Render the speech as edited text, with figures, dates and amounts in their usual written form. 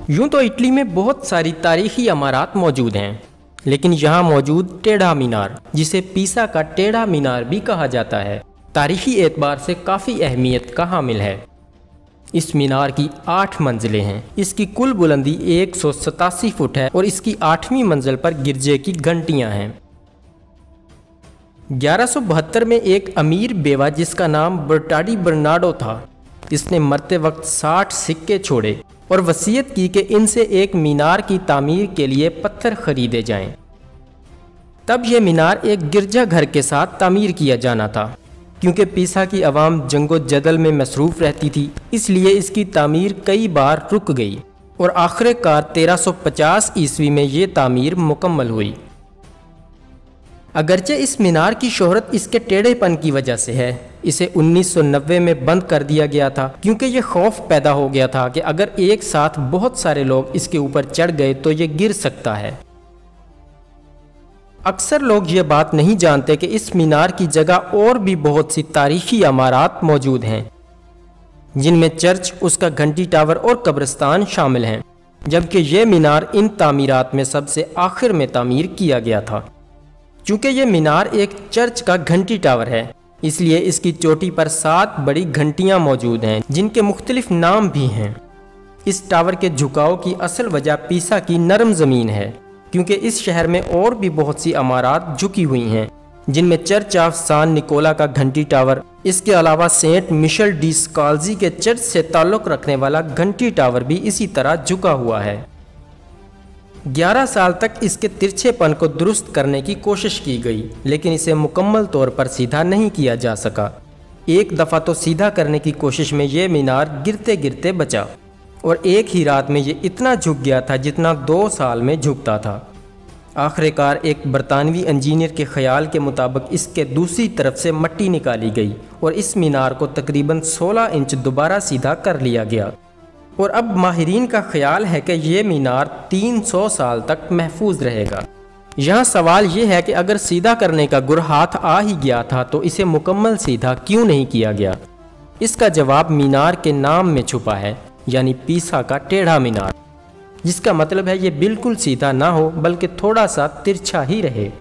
यूं तो इटली में बहुत सारी तारीखी इमारत मौजूद हैं, लेकिन यहाँ मौजूद टेढ़ा मीनार, जिसे पीसा का टेढ़ा मीनार भी कहा जाता है, तारीखी एतबार से काफ़ी अहमियत का हामिल है। इस मीनार की 8 मंजिलें हैं। इसकी कुल बुलंदी 187 फुट है और इसकी 8वीं मंजिल पर गिरजे की घंटियां हैं। 1172 में एक अमीर बेवा जिसका नाम बर्टाडी बर्नार्डो था, इसने मरते वक्त 60 सिक्के छोड़े और वसीयत की कि इनसे एक मीनार की तामीर के लिए पत्थर खरीदे जाएं। तब यह मीनार एक गिरजा घर के साथ तामीर किया जाना था। क्योंकि पीसा की आवाम जंगो जदल में मसरूफ़ रहती थी, इसलिए इसकी तामीर कई बार रुक गई और आखिरकार 1350 ईस्वी में ये तामीर मुकम्मल हुई। अगरचे इस मीनार की शोहरत इसके टेढ़ेपन की वजह से है, इसे 1990 में बंद कर दिया गया था क्योंकि ये खौफ पैदा हो गया था कि अगर एक साथ बहुत सारे लोग इसके ऊपर चढ़ गए तो ये गिर सकता है। अक्सर लोग ये बात नहीं जानते कि इस मीनार की जगह और भी बहुत सी तारीखी इमारत मौजूद हैं, जिनमें चर्च, उसका घंटी टावर और कब्रिस्तान शामिल हैं, जबकि यह मीनार इन तामीरात में सबसे आखिर में तामीर किया गया था। चूँकि यह मीनार एक चर्च का घंटी टावर है, इसलिए इसकी चोटी पर 7 बड़ी घंटियाँ मौजूद हैं, जिनके मुख्तलिफ नाम भी हैं। इस टावर के झुकाव की असल वजह पीसा की नरम ज़मीन है, क्योंकि इस शहर में और भी बहुत सी इमारत झुकी हुई हैं, जिनमें चर्च ऑफ सान निकोला का घंटी टावर, इसके अलावा सेंट मिशेल डी स्काल्जी के चर्च से ताल्लुक़ रखने वाला घंटी टावर भी इसी तरह झुका हुआ है। 11 साल तक इसके तिरछेपन को दुरुस्त करने की कोशिश की गई, लेकिन इसे मुकम्मल तौर पर सीधा नहीं किया जा सका। एक दफ़ा तो सीधा करने की कोशिश में यह मीनार गिरते गिरते बचा और एक ही रात में ये इतना झुक गया था जितना 2 साल में झुकता था। आखिरकार एक बरतानवी इंजीनियर के ख्याल के मुताबिक इसके दूसरी तरफ से मिट्टी निकाली गई और इस मीनार को तकरीबन 16 इंच दोबारा सीधा कर लिया गया। और अब माहिरीन का ख्याल है कि ये मीनार 300 साल तक महफूज रहेगा। यहाँ सवाल ये है कि अगर सीधा करने का गुर हाथ आ ही गया था तो इसे मुकम्मल सीधा क्यों नहीं किया गया? इसका जवाब मीनार के नाम में छुपा है, यानी पीसा का टेढ़ा मीनार, जिसका मतलब है ये बिल्कुल सीधा ना हो बल्कि थोड़ा सा तिरछा ही रहे।